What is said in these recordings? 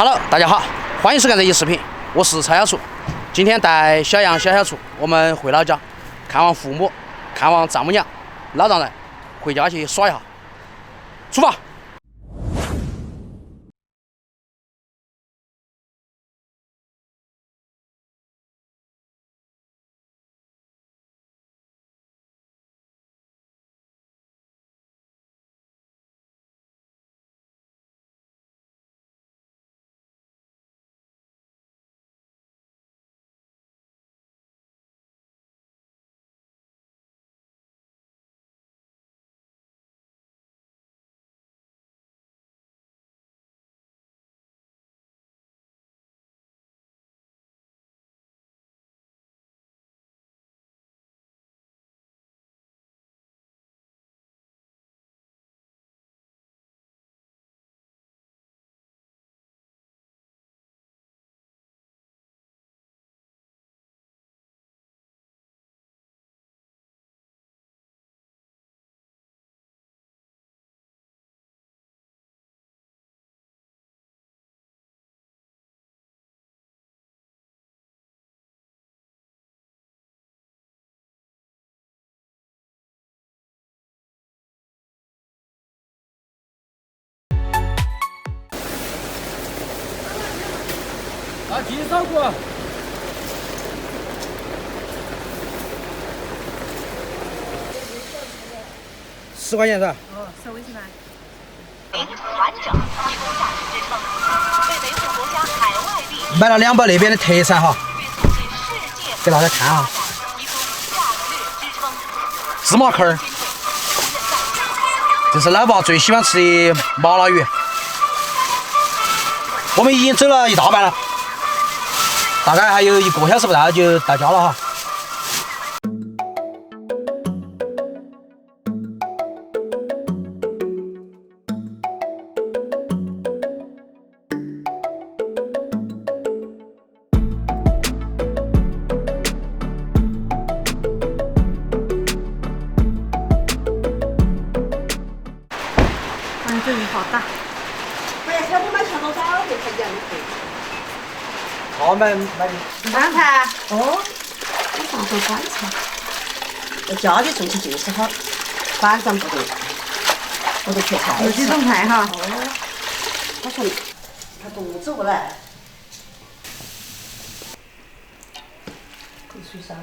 Hello， 大家好，欢迎收看这期视频，我是蔡小厨。今天带小杨、小厨，我们回老家，看望父母，看望丈母娘、老丈人，回家去耍一下。出发！几少个？10块钱是吧？哦，收起来。完整，提供价值支撑，为维护国家海外利益，买了2包那边的特产哈，为促进世界给大家看哈。提供战略支撑。芝麻坑儿，这是老爸最喜欢吃的麻辣鱼。我们已经走了一大半了，大概还有1个小时不到就到家了哈。这鱼好大。不要小我买长刀刀就才养的。好买的。刚才哦，你放回观察。我家里做起就是好，反正不得，不得缺菜吃。有几种菜哈。哦，他说他肚子饿来。水烧。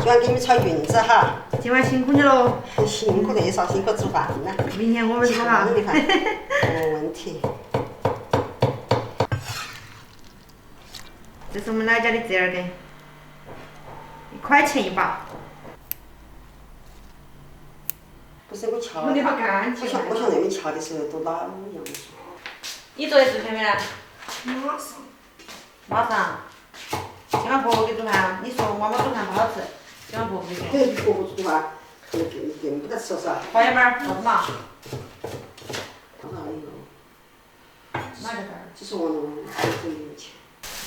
今晚给你们炒菌子哈，今晚辛苦你喽。辛苦得啥？辛苦做饭呢。明天我们做哈。的饭，没问题。这是我们老家的折耳根，1块钱1把。不是我敲，你好干净。我想那边敲的时候都老一样。你做的视频没来？马上。马上。今晚婆婆给煮饭，你说妈妈煮饭不好吃，今晚婆婆给做。嘿，婆婆煮饭，更不得吃是吧？花样板，啥子嘛？当然有。哪个板？只是我弄很有钱。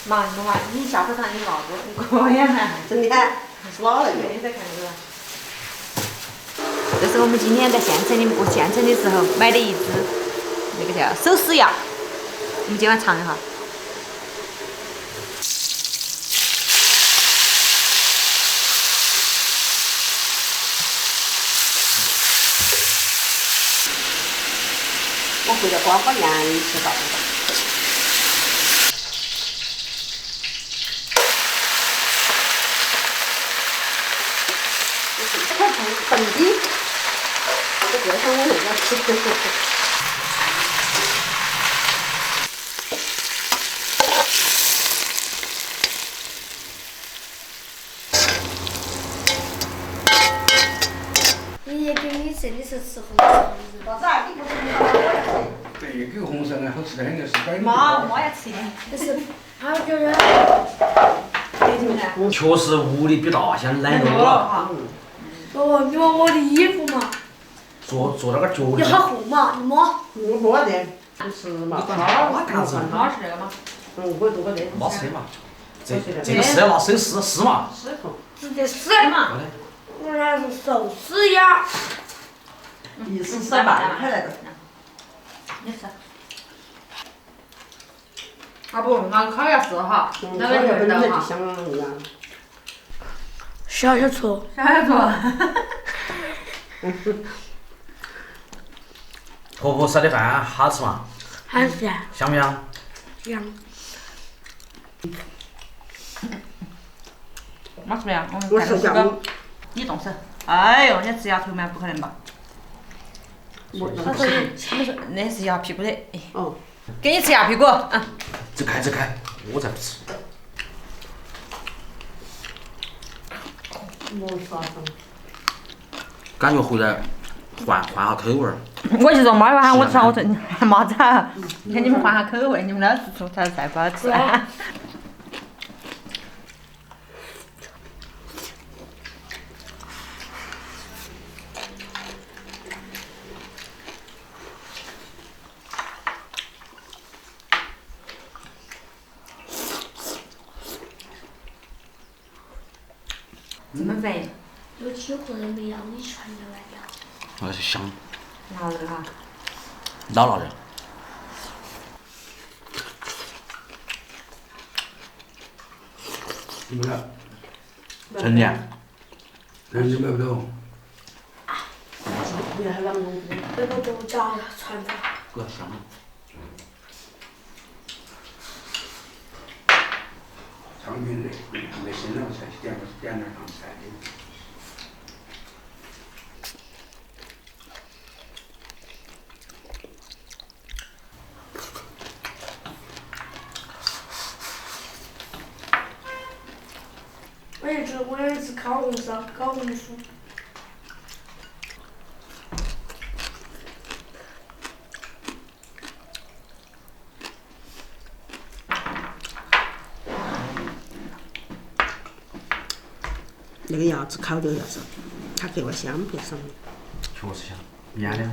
妈，你下课堂你闹过，你可以嘛？真的？是哪来的？你在看这个。这是我们今天在县城的时候买的一支那个叫手撕鸭，我们今晚尝一下。我回来刮盐吃到的。这块粉的，这个像我那个吃。爷爷给你吃，你是吃红烧的。啥子啊？你不吃吗？对，这个红烧呢好吃的很，就是摆妈要吃。但是他觉得确实屋里比大象懒多了。哦，你摸我的衣服嘛，坐那个脚你好厚嘛，你摸。我摸的，就是嘛。我干啥？好吃那个吗？我多的。没吃的嘛。这个是要拿手撕嘛。适合。直接死。我那是寿司鸭。一时甩半开那个。你吃。啊不，那烤鸭是哈，那个味道哈。香一样。小小厨。小小厨。婆婆烧的饭好吃吗？好吃啊。香不香？香。妈吃不呀？我是香。你动手。哎呦，你吃鸭头吗？不可能吧？他说那是鸭屁股的。哦。给你吃鸭屁股，嗯。走开，我才不吃。没啥子。感觉回来换下口味儿。我就说妈又喊我吃，我说妈子，给你们换下口味，你们老是做菜再不好吃。这么肥？有几个人没要你全的来要。那是香。老了哈。老的。怎么了？真的。人家买不到。你还啷个？那个都叫传的。够香。长平的，没新了才点点上菜的。我也吃烤红烧、烤红薯。那个鸭子烤的鸭子，它格外香配上的。确实香，腌的。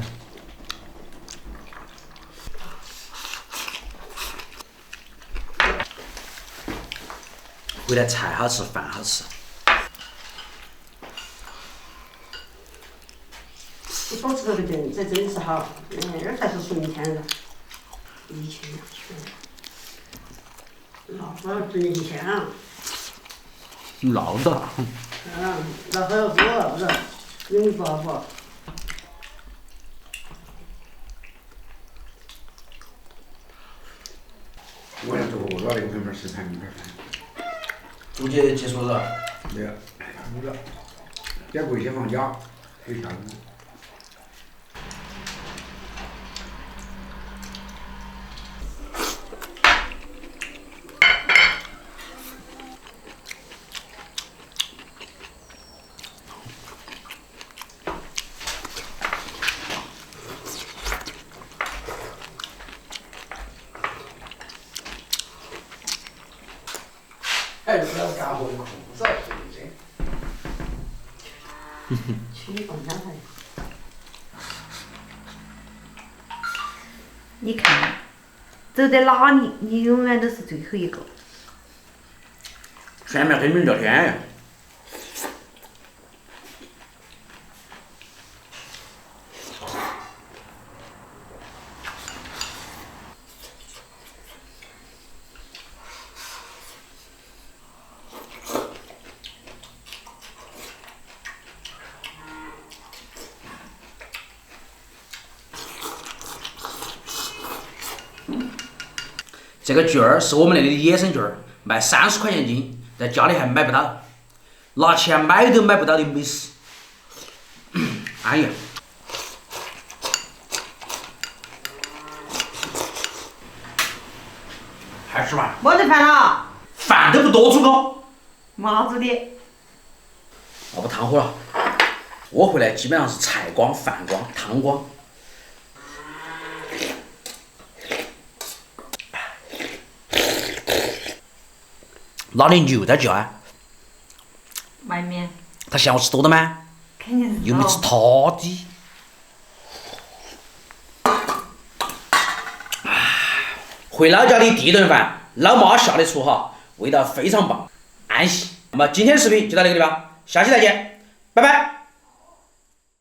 回来菜好吃，饭好吃。你保持这个劲，这真的是好，那才是纯天然。以前老真香。老的。那还要做是，你不不。我也做过老那个门食材米粉饭。朱姐结束了。没有，差不多了。再过一些放假，可以下午。哎，不要干活的裤子，对不对？去放假来。你看，走在哪里，你永远都是最后一个。前面黑名叫天。这个菌儿是我们那里的野生菌儿，卖30块钱斤，在家里还买不到，拿钱买都买不到的美食。安逸。还吃饭？没得饭了。饭都不多煮个。妈煮的。那不烫火了。我回来基本上是菜光、饭光、汤光。哪里牛在叫啊？外面。他嫌我吃多的吗？肯定是。又没吃他的。回老家的第一顿饭，老妈下的厨哈，味道非常棒，安逸。那么今天的视频就到这个地方，下期再见，拜拜。